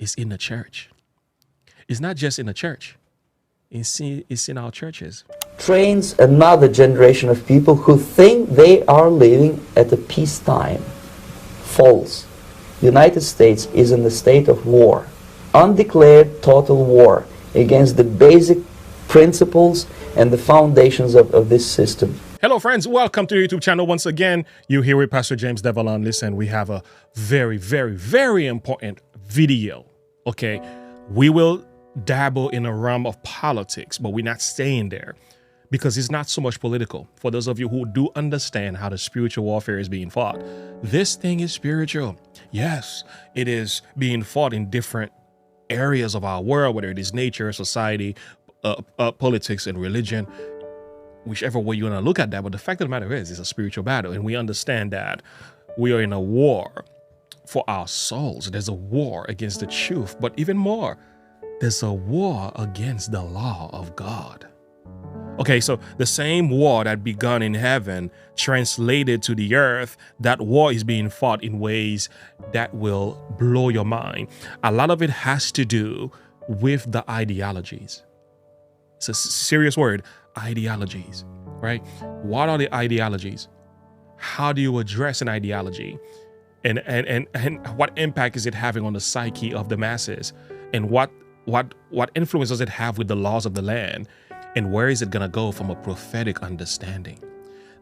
is in the church. It's not just in the church. It's in our churches. Trains another generation of people who think they are living at a peacetime. False. The United States is in a state of war. Undeclared total war against the basic principles and the foundations of this system. Hello, friends. Welcome to the YouTube channel once again. You're here with Pastor James Devalon. Listen, we have a very, very, very important video. Okay, we will dabble in a realm of politics, but we're not staying there because it's not so much political. For those of you who do understand how the spiritual warfare is being fought, this thing is spiritual. Yes, it is being fought in different areas of our world, whether it is nature, society, politics, and religion. Whichever way you want to look at that, but the fact of the matter is, it's a spiritual battle, and we understand that we are in a war for our souls. There's a war against the truth, but even more, there's a war against the law of God. Okay, so the same war that begun in heaven, translated to the earth, that war is being fought in ways that will blow your mind. A lot of it has to do with the ideologies. It's a serious word. Ideologies, right? What are the ideologies? How do you address an ideology? And what impact is it having on the psyche of the masses? And what influence does it have with the laws of the land? And where is it going to go from a prophetic understanding?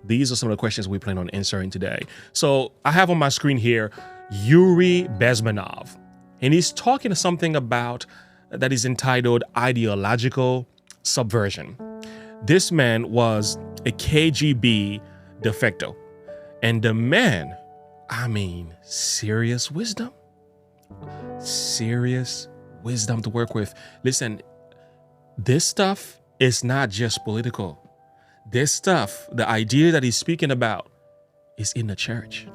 These are some of the questions we plan on answering today. So I have on my screen here Yuri Bezmenov, and he's talking something about that is entitled Ideological Subversion. This man was a KGB defector, and the man, serious wisdom to work with. Listen, this stuff is not just political. This stuff, the idea that he's speaking about, is in the church.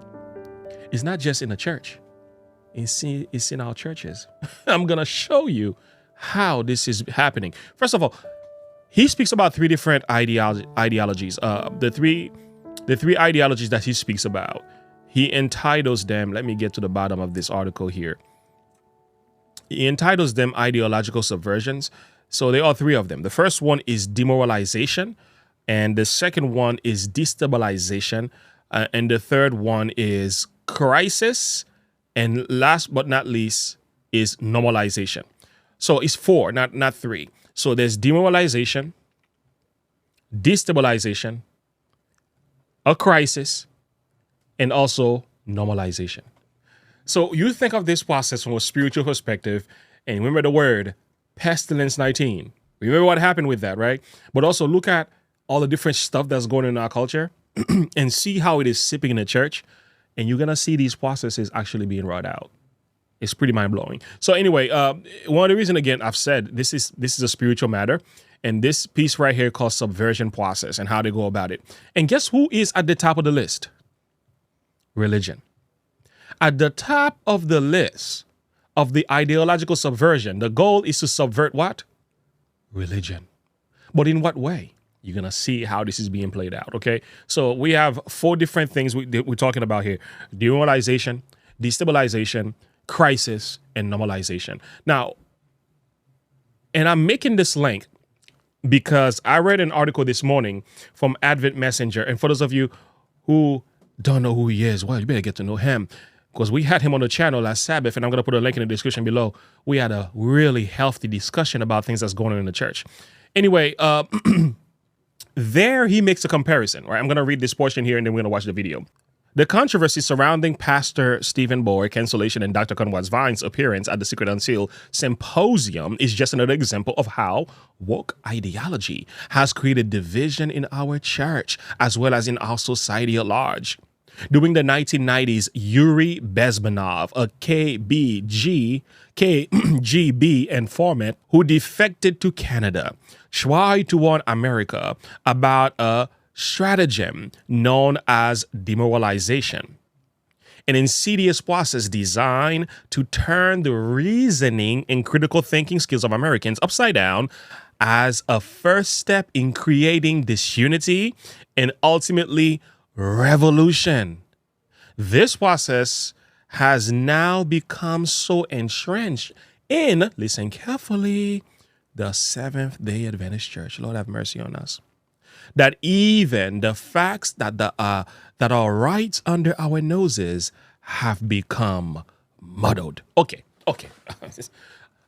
It's not just in the church. It's in our churches. I'm going to show you how this is happening. First of all, he speaks about three different ideologies. The three ideologies that he speaks about, he entitles them, let me get to the bottom of this article here. He entitles them ideological subversions. So there are three of them. The first one is demoralization, and the second one is destabilization, and the third one is crisis, and last but not least is normalization. So it's four, not three. So there's demoralization, destabilization, a crisis, and also normalization. So you think of this process from a spiritual perspective, and remember the word pestilence 19. Remember what happened with that, right? But also look at all the different stuff that's going on in our culture and see how it is sipping in the church. And you're going to see these processes actually being wrought out. It's pretty mind-blowing. So anyway, one of the reasons, again, I've said this is a spiritual matter. And this piece right here called subversion process and how they go about it. And guess who is at the top of the list? Religion. At the top of the list of the ideological subversion, the goal is to subvert what? Religion. But in what way? You're going to see how this is being played out, okay? So we have four different things we're talking about here. Demoralization, destabilization, crisis, and normalization. Now, and I'm making this link because I read an article this morning from Advent Messenger. And for those of you who don't know who he is, well, you better get to know him because we had him on the channel last Sabbath, and I'm going to put a link in the description below. We had a really healthy discussion about things that's going on in the church. Anyway, there he makes a comparison, right? I'm going to read this portion here, and then we're going to watch the video. The controversy surrounding Pastor Stephen Boy cancellation and Dr. Conrad Vine's appearance at the Secret Unsealed Symposium is just another example of how woke ideology has created division in our church, as well as in our society at large. During the 1990s, Yuri Bezmenov, a KGB informant who defected to Canada, tried to warn America about a stratagem known as demoralization, an insidious process designed to turn the reasoning and critical thinking skills of Americans upside down as a first step in creating disunity and ultimately revolution. This process has now become so entrenched in, listen carefully, the Seventh-day Adventist Church. Lord have mercy on us. That even the facts that that are right under our noses have become muddled. Okay.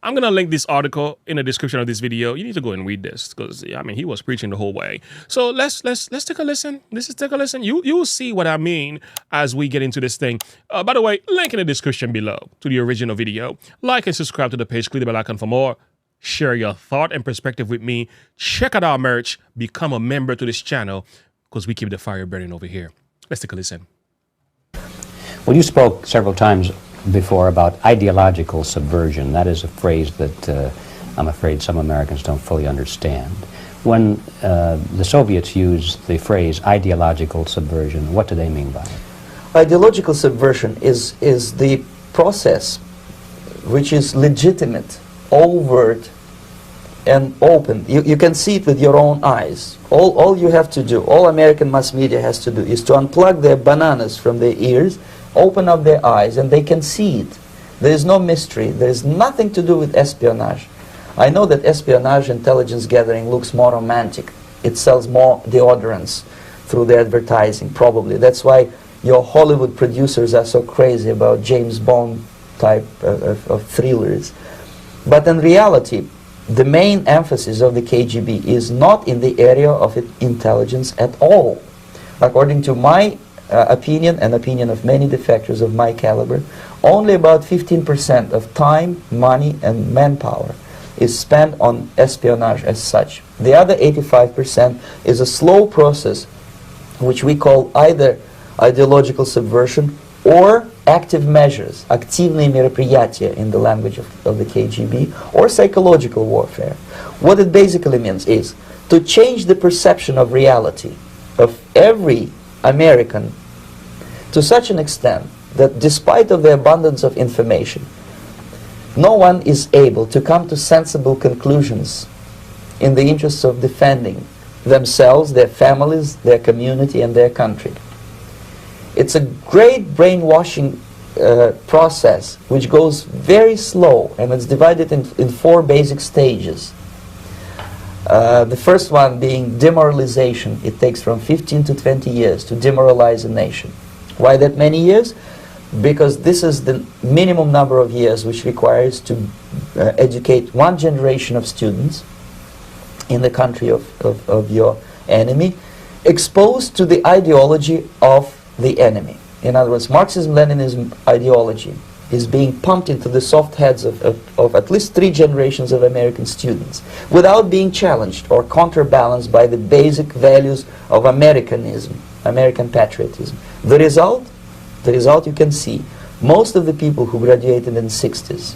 I'm going to link this article in the description of this video. You need to go and read this because, I mean, he was preaching the whole way. So let's take a listen. Take a listen. You'll see what I mean as we get into this thing. By the way, link in the description below to the original video. Like and subscribe to the page. Click the bell icon for more. Share your thought and perspective with me. Check out our merch. Become a member to this channel because we keep the fire burning over here. Let's take a listen. Well, you spoke several times before about ideological subversion. That is a phrase that I'm afraid some Americans don't fully understand. When the Soviets used the phrase ideological subversion, what do they mean by it? Ideological subversion is the process which is legitimate, overt, and open. You can see it with your own eyes. All you have to do, all American mass media has to do, is to unplug their bananas from their ears, open up their eyes, and they can see it. There is no mystery. There is nothing to do with espionage. I know that espionage intelligence gathering looks more romantic. It sells more deodorants through the advertising, probably. That's why your Hollywood producers are so crazy about James Bond type of thrillers. But in reality, the main emphasis of the KGB is not in the area of intelligence at all. According to my opinion and opinion of many defectors of my caliber, only about 15% of time, money, and manpower is spent on espionage as such. The other 85% is a slow process which we call either ideological subversion or active measures, активные мероприятия in the language of the KGB, or psychological warfare. What it basically means is to change the perception of reality of every American to such an extent that despite of the abundance of information, no one is able to come to sensible conclusions in the interests of defending themselves, their families, their community, and their country. It's a great brainwashing process which goes very slow, and it's divided in 4 basic stages. The first one being demoralization. It takes from 15 to 20 years to demoralize a nation. Why that many years? Because this is the minimum number of years which requires to educate one generation of students in the country of your enemy, exposed to the ideology of the enemy. In other words, Marxism-Leninism ideology is being pumped into the soft heads of at least 3 generations of American students without being challenged or counterbalanced by the basic values of Americanism, American patriotism. The result you can see. Most of the people who graduated in the 60s,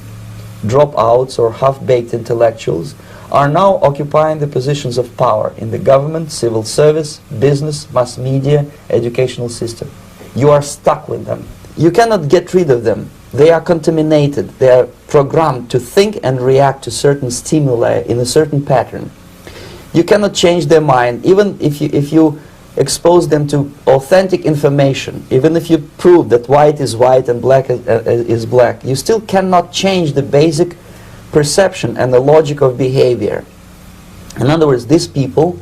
dropouts or half-baked intellectuals, are now occupying the positions of power in the government, civil service, business, mass media, educational system. You are stuck with them. You cannot get rid of them. They are contaminated. They are programmed to think and react to certain stimuli in a certain pattern. You cannot change their mind, even if you expose them to authentic information, even if you prove that white is white and black is black, you still cannot change the basic perception and the logic of behavior. In other words, these people,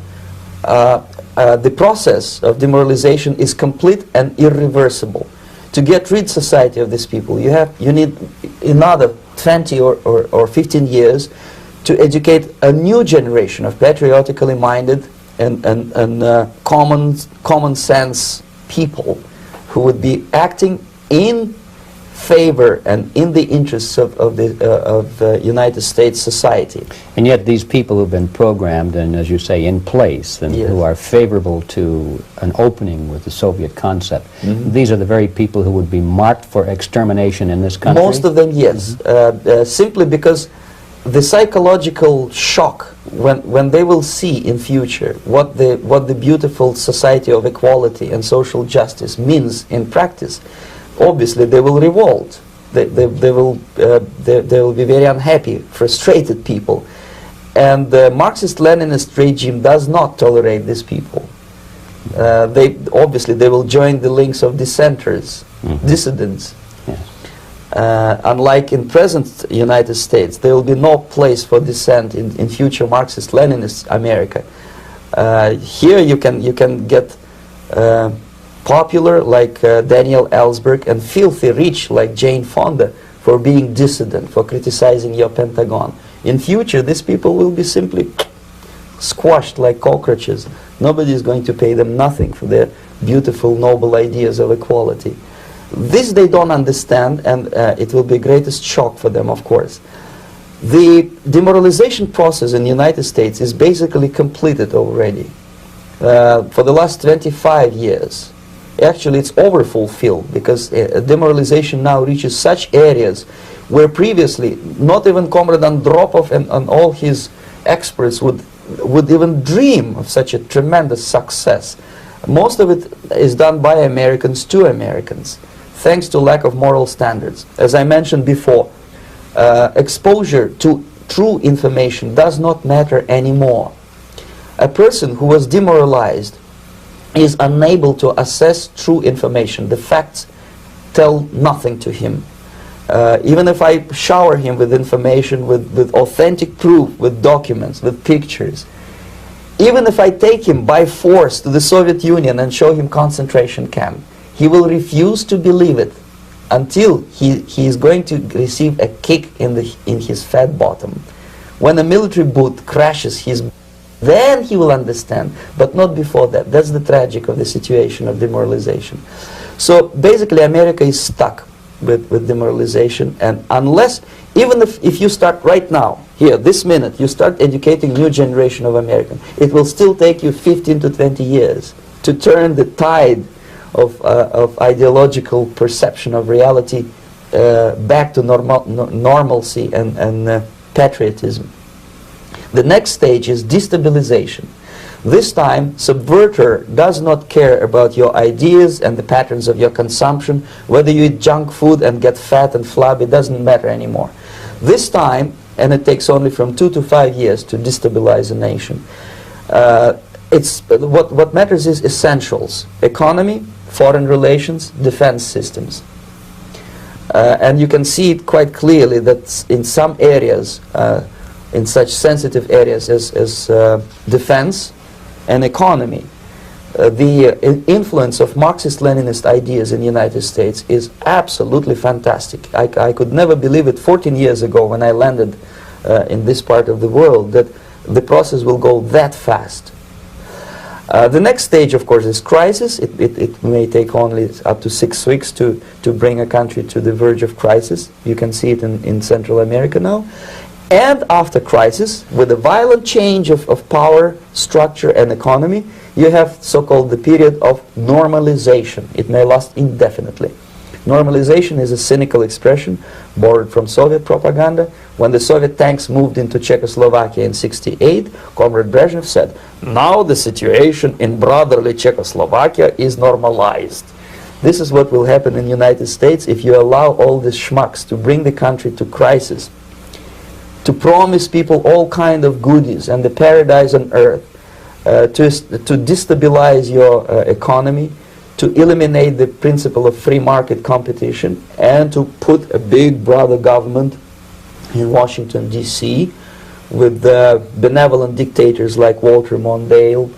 the process of demoralization is complete and irreversible. To get rid society of these people, you need another 20 or 15 years to educate a new generation of patriotically minded and common sense people who would be acting in favor and in the interests of the United States society. And yet these people who've been programmed and, as you say, in place, and who are favorable to an opening with the Soviet concept, these are the very people who would be marked for extermination in this country? Most of them, yes. Simply because the psychological shock when they will see in future what the beautiful society of equality and social justice means in practice, obviously they will revolt. They will be very unhappy, frustrated people, and the Marxist-Leninist regime does not tolerate these people. They will join the links of dissenters, dissidents. Yes. Unlike in present United States, there will be no place for dissent in future Marxist-Leninist America. Here you can get popular like Daniel Ellsberg and filthy rich like Jane Fonda for being dissident, for criticizing your Pentagon. In future, these people will be simply squashed like cockroaches. Nobody is going to pay them nothing for their beautiful, noble ideas of equality. This they don't understand, and it will be greatest shock for them, of course. The demoralization process in the United States is basically completed already. For the last 25 years. Actually, it's overfulfilled, because demoralization now reaches such areas where previously not even Comrade Andropov and all his experts would even dream of such a tremendous success. Most of it is done by Americans to Americans, thanks to lack of moral standards. As I mentioned before, exposure to true information does not matter anymore. A person who was demoralized is unable to assess true information. The facts tell nothing to him. Even if I shower him with information, with authentic proof, with documents, with pictures, even if I take him by force to the Soviet Union and show him concentration camp, he will refuse to believe it until he is going to receive a kick in his fat bottom. When a military boot crashes then he will understand, but not before that. That's the tragic of the situation of demoralization. So basically America is stuck with demoralization, and unless, even if you start right now, here, this minute, you start educating new generation of Americans, it will still take you 15 to 20 years to turn the tide of ideological perception of reality back to normalcy and patriotism. The next stage is destabilization. This time, subverter does not care about your ideas and the patterns of your consumption. Whether you eat junk food and get fat and flabby, doesn't matter anymore. This time, and it takes only from 2 to 5 years to destabilize a nation, what matters is essentials: economy, foreign relations, defense systems. And you can see it quite clearly that in some areas, in such sensitive areas as defense and economy, the influence of Marxist-Leninist ideas in the United States is absolutely fantastic. I could never believe it 14 years ago when I landed in this part of the world, that the process will go that fast. The next stage, of course, is crisis. It may take only up to 6 weeks to bring a country to the verge of crisis. You can see it in Central America now. And after crisis, with a violent change of power, structure, and economy, you have so-called the period of normalization. It may last indefinitely. Normalization is a cynical expression borrowed from Soviet propaganda. When the Soviet tanks moved into Czechoslovakia in '68, Comrade Brezhnev said, "Now the situation in brotherly Czechoslovakia is normalized." This is what will happen in the United States if you allow all these schmucks to bring the country to crisis, to promise people all kind of goodies and the paradise on earth, to destabilize your economy, to eliminate the principle of free market competition, and to put a big brother government in Washington, D.C., with benevolent dictators like Walter Mondale,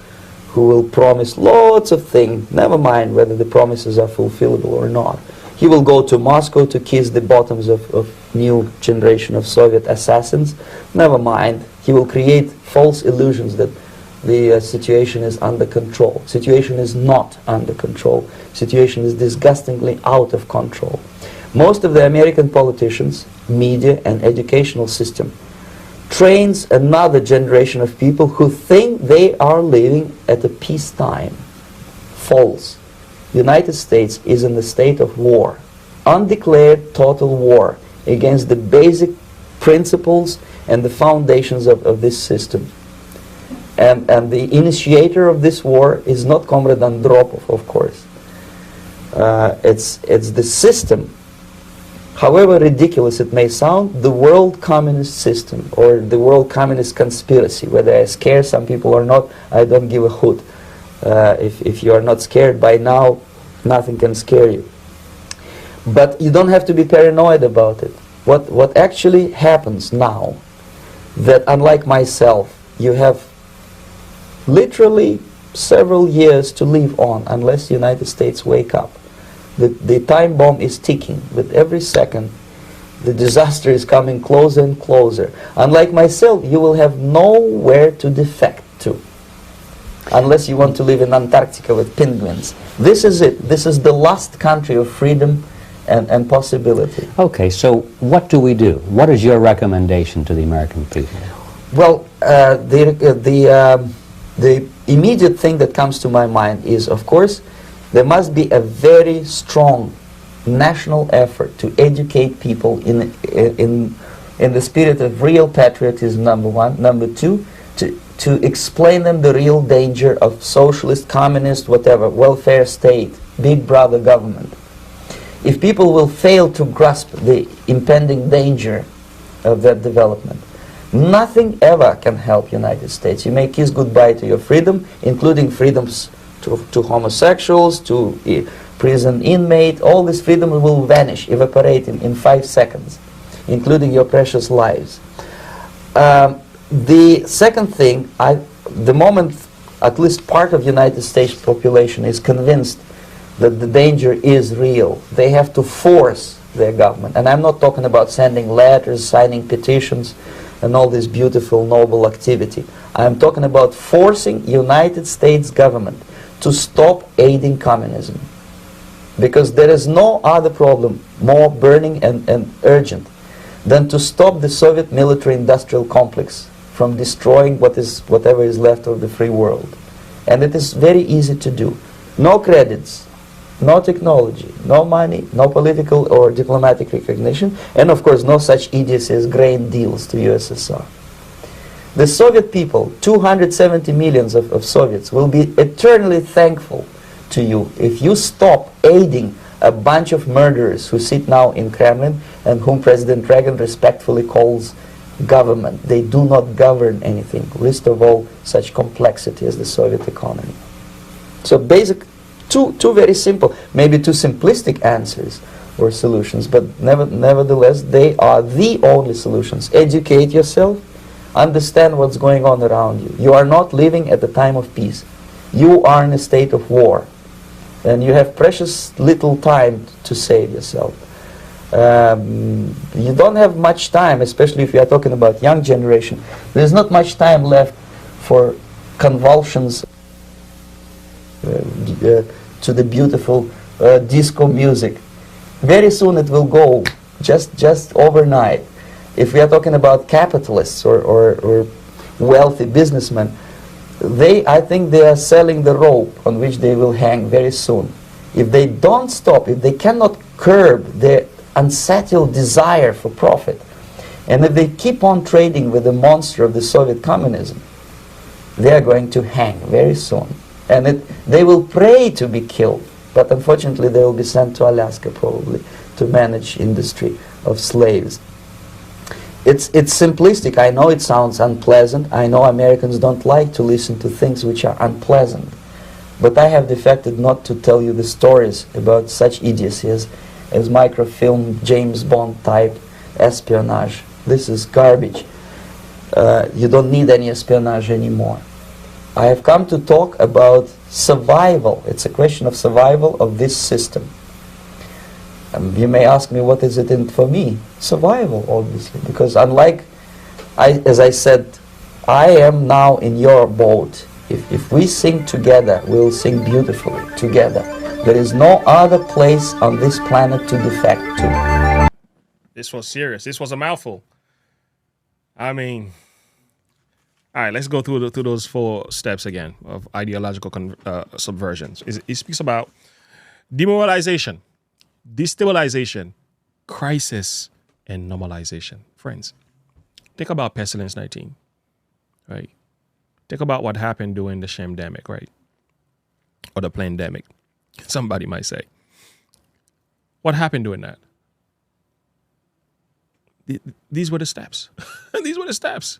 who will promise lots of things, never mind whether the promises are fulfillable or not. He will go to Moscow to kiss the bottoms of new generation of Soviet assassins. Never mind. He will create false illusions that the situation is under control. Situation is not under control. Situation is disgustingly out of control. Most of the American politicians, media, and educational system trains another generation of people who think they are living at a peacetime. False. The United States is in the state of war, undeclared total war against the basic principles and the foundations of this system. And the initiator of this war is not Comrade Andropov, of course. It's the system. However ridiculous it may sound, the world communist system, or the world communist conspiracy. Whether I scare some people or not, I don't give a hoot. If you are not scared by now, nothing can scare you. But you don't have to be paranoid about it. What actually happens now, that unlike myself, you have literally several years to live on unless the United States wake up. The time bomb is ticking. With every second, the disaster is coming closer and closer. Unlike myself, you will have nowhere to defect to, unless you want to live in Antarctica with penguins. This is it. This is the last country of freedom and possibility. Okay, so what do we do? What is your recommendation to the American people? Well, the immediate thing that comes to my mind is, of course, there must be a very strong national effort to educate people in the spirit of real patriotism, number one. Number two, to explain them the real danger of socialist, communist, whatever, welfare state, big brother government. If people will fail to grasp the impending danger of that development, nothing ever can help United States. You may kiss goodbye to your freedom, including freedoms to homosexuals, to prison inmate. All this freedom will vanish, evaporate in 5 seconds, including your precious lives. The second thing, the moment at least part of United States population is convinced that the danger is real, they have to force their government. And I'm not talking about sending letters, signing petitions, and all this beautiful, noble activity. I'm talking about forcing United States government to stop aiding communism. Because there is no other problem more burning and urgent than to stop the Soviet military-industrial complex from destroying whatever is left of the free world. And it is very easy to do. No credits, no technology, no money, no political or diplomatic recognition, and of course no such idiocy as grain deals to USSR. The Soviet people, 270 millions of Soviets, will be eternally thankful to you if you stop aiding a bunch of murderers who sit now in Kremlin and whom President Reagan respectfully calls government. They do not govern anything, least of all such complexity as the Soviet economy. So basic, two very simple, maybe too simplistic answers or solutions, but nevertheless they are the only solutions. Educate yourself, understand what's going on around you. You are not living at the time of peace. You are in a state of war, and you have precious little time to save yourself. You don't have much time, especially if you are talking about young generation. There's not much time left for convulsions to the beautiful disco music. Very soon it will go, just overnight. If we are talking about capitalists or wealthy businessmen, I think they are selling the rope on which they will hang very soon. If they don't stop, if they cannot curb their unsettled desire for profit, and if they keep on trading with the monster of the Soviet communism, they are going to hang very soon. And they will pray to be killed, but unfortunately they will be sent to Alaska probably to manage industry of slaves. It's simplistic. I know it sounds unpleasant. I know Americans don't like to listen to things which are unpleasant. But I have defected not to tell you the stories about such idiocy as microfilm, James Bond type espionage. This is garbage. You don't need any espionage anymore. I have come to talk about survival. It's a question of survival of this system. You may ask me, what is it in for me? Survival, obviously, because unlike, as I said, I am now in your boat. If we sing together, we'll sing beautifully together. There is no other place on this planet to defect to. This was serious. This was a mouthful. I mean, all right, let's go through those 4 steps again of ideological subversions. It speaks about demoralization, destabilization, crisis, and normalization. Friends, think about Pestilence 19, right? Think about what happened during the shamedemic, right? Or the plandemic, somebody might say. What happened during that? These were the steps. These were the steps.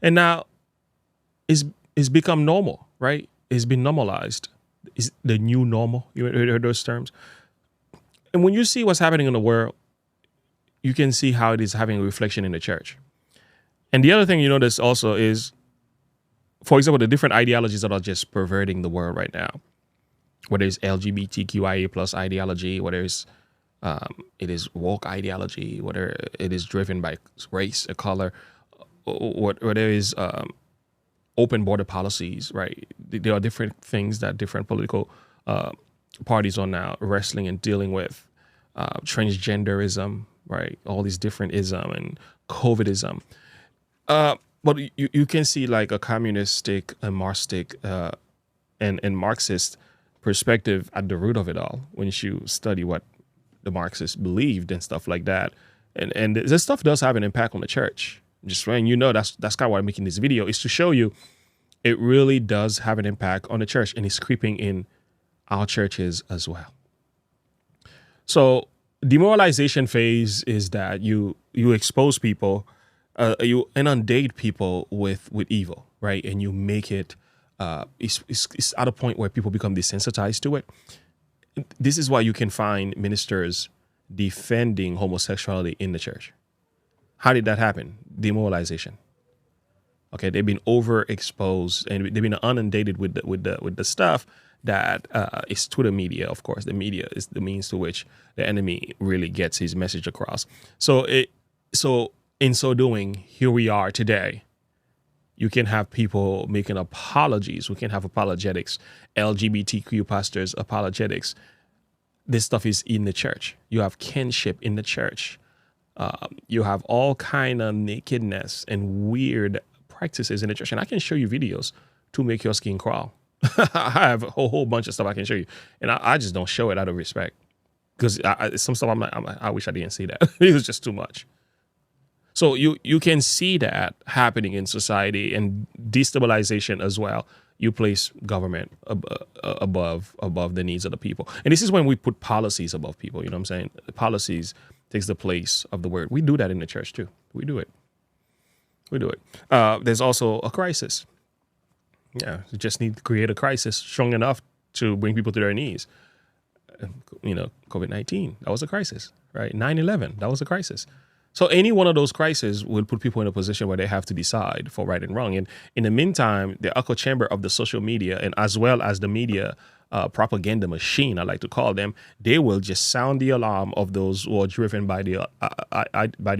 And now it's become normal, right? It's been normalized. It's the new normal. You heard those terms? And when you see what's happening in the world, you can see how it is having a reflection in the church. And the other thing you notice also is, for example, the different ideologies that are just perverting the world right now, whether it's LGBTQIA plus ideology, whether it's it is woke ideology, whether it is driven by race or color, whether it is open border policies, right? There are different things that different political parties are now wrestling and dealing with. Transgenderism, right? All these different ism and COVIDism. But you can see like a communistic, a Marxistic, and Marxist perspective at the root of it all when you study what the Marxists believed and stuff like that. And this stuff does have an impact on the church. Just when you know, that's kind of why I'm making this video, is to show you it really does have an impact on the church, and it's creeping in our churches as well. So demoralization phase is that you expose people, you inundate people with evil, right? And you make it, it's at a point where people become desensitized to it. This is why you can find ministers defending homosexuality in the church. How did that happen? Demoralization. Okay, they've been overexposed and they've been inundated with the stuff that is to the media. Of course, the media is the means to which the enemy really gets his message across. So in so doing, here we are today. You can have people making apologies. We can have apologetics, LGBTQ pastors, apologetics. This stuff is in the church. You have kinship in the church. You have all kind of nakedness and weird practices in the church. And I can show you videos to make your skin crawl. I have a whole bunch of stuff I can show you. And I just don't show it out of respect. Because some stuff I wish I didn't see that. It was just too much. So you can see that happening in society, and destabilization as well. You place government above the needs of the people. And this is when we put policies above people. You know what I'm saying? The policies takes the place of the word. We do that in the church too. We do it. There's also a crisis. Yeah, you just need to create a crisis strong enough to bring people to their knees. You know, COVID-19, that was a crisis, right? 9/11, that was a crisis. So any one of those crises will put people in a position where they have to decide for right and wrong. And in the meantime, the echo chamber of the social media, and as well as the media propaganda machine, I like to call them, they will just sound the alarm of those who are driven by the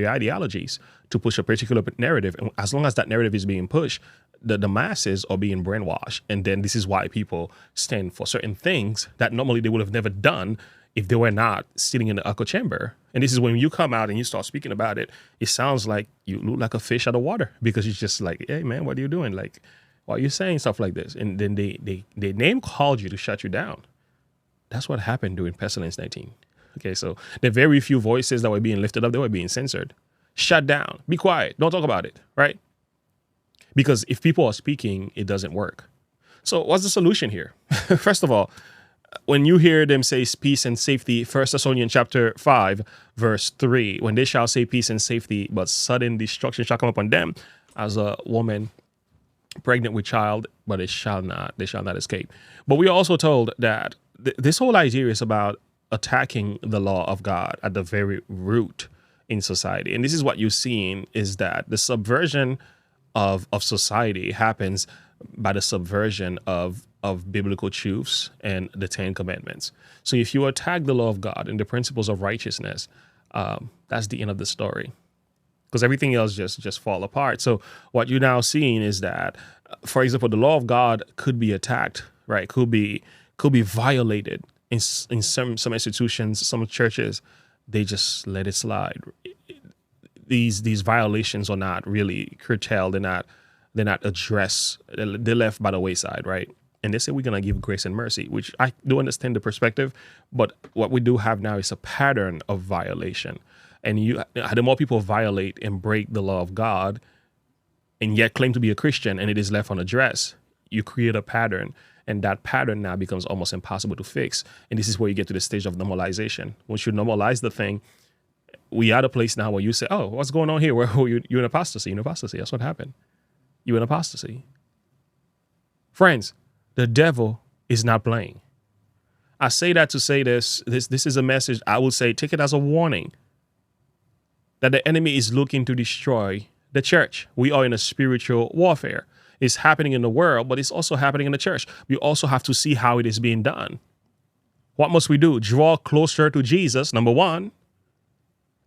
ideologies to push a particular narrative. And as long as that narrative is being pushed, the masses are being brainwashed. And then this is why people stand for certain things that normally they would have never done if they were not sitting in the echo chamber. And this is when you come out and you start speaking about it, it sounds like you look like a fish out of water, because it's just like, hey man, what are you doing? Like, why are you saying stuff like this? And then they name called you to shut you down. That's what happened during Pestilence 19. Okay, so the very few voices that were being lifted up, they were being censored. Shut down. Be quiet. Don't talk about it, right? Because if people are speaking, it doesn't work. So what's the solution here? First of all, when you hear them say peace and safety, 1 Thessalonians chapter 5, verse 3, when they shall say peace and safety, but sudden destruction shall come upon them, as a woman pregnant with child, but they shall not escape. But we are also told that this whole idea is about attacking the law of God at the very root in society. And this is what you're seeing, is that the subversion of society happens by the subversion of biblical truths and the 10 Commandments. So if you attack the law of God and the principles of righteousness, that's the end of the story, because everything else just fall apart. So what you're now seeing is that, for example, the law of God could be attacked, right? Could be violated in some institutions, some churches. They just let it slide. These violations are not really curtailed. They're not addressed. They're left by the wayside, right? And they say we're going to give grace and mercy, which I do understand the perspective. But what we do have now is a pattern of violation. And the more people violate and break the law of God and yet claim to be a Christian, and it is left unaddressed, you create a pattern. And that pattern now becomes almost impossible to fix. And this is where you get to the stage of normalization. Once you normalize the thing, we are at a place now where you say, oh, what's going on here? You're in apostasy. You're in apostasy. That's what happened. You're in apostasy. Friends, the devil is not playing. I say that to say this is a message. I will say, take it as a warning that the enemy is looking to destroy the church. We are in a spiritual warfare. It's happening in the world, but it's also happening in the church. We also have to see how it is being done. What must we do? Draw closer to Jesus, number one.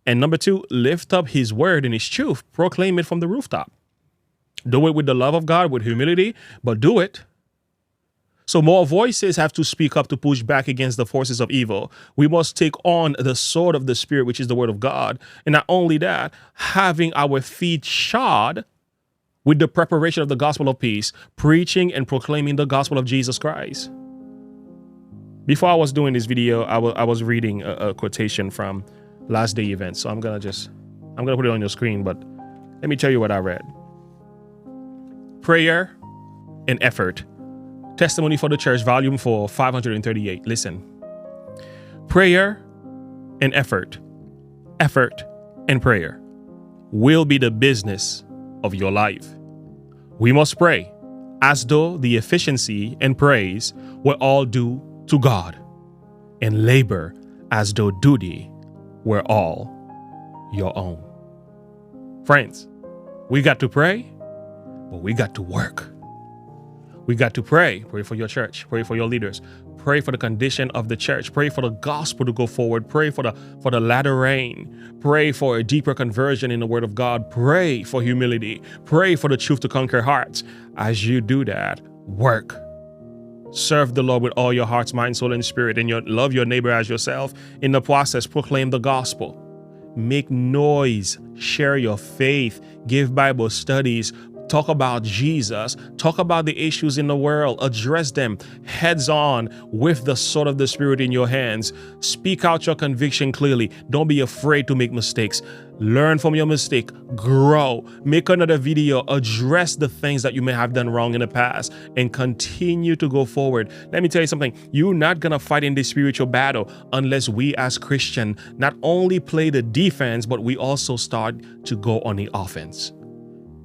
And number two, lift up his word and his truth. Proclaim it from the rooftop. Do it with the love of God, with humility, but do it. So more voices have to speak up to push back against the forces of evil. We must take on the sword of the Spirit, which is the word of God. And not only that, having our feet shod with the preparation of the gospel of peace, preaching and proclaiming the gospel of Jesus Christ. Before I was doing this video, I was reading a quotation from Last Day Events. So I'm going to put it on your screen, but let me tell you what I read. Prayer and effort. Testimony for the Church, Volume 4, 538. Listen. Prayer and effort and prayer will be the business of your life. We must pray as though the efficiency and praise were all due to God, and labor as though duty were all your own. Friends, we got to pray, but we got to work. We got to pray. Pray for your church. Pray for your leaders. Pray for the condition of the church. Pray for the gospel to go forward. Pray for the latter rain. Pray for a deeper conversion in the word of God. Pray for humility. Pray for the truth to conquer hearts. As you do that, work. Serve the Lord with all your hearts, mind, soul, and spirit, and love your neighbor as yourself. In the process, proclaim the gospel. Make noise. Share your faith. Give Bible studies. Talk about Jesus. Talk about the issues in the world. Address them heads on with the sword of the Spirit in your hands. Speak out your conviction clearly. Don't be afraid to make mistakes. Learn from your mistake. Grow. Make another video. Address the things that you may have done wrong in the past and continue to go forward. Let me tell you something. You're not going to fight in this spiritual battle unless we as Christians not only play the defense, but we also start to go on the offense.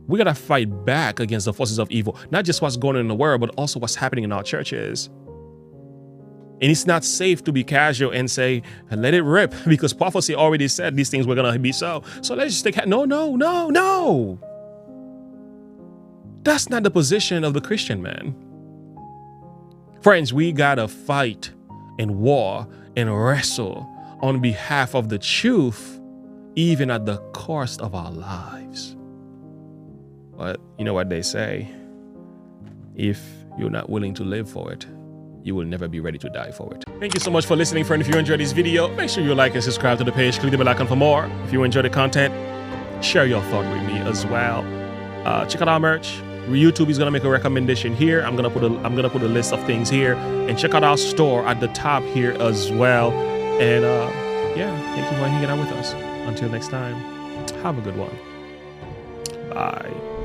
We got to fight back against the forces of evil, not just what's going on in the world, but also what's happening in our churches. And it's not safe to be casual and say, let it rip, because prophecy already said these things were going to be so. So let's just take, no. That's not the position of the Christian man. Friends, we got to fight and war and wrestle on behalf of the truth, even at the cost of our lives. But you know what they say, if you're not willing to live for it, you will never be ready to die for it. Thank you so much for listening, friend. If you enjoyed this video, make sure you like and subscribe to the page. Click the bell icon for more. If you enjoy the content, share your thought with me as well. Check out our merch. YouTube is gonna make a recommendation here. I'm gonna put a list of things here, and check out our store at the top here as well. And yeah, thank you for hanging out with us. Until next time, have a good one. Bye.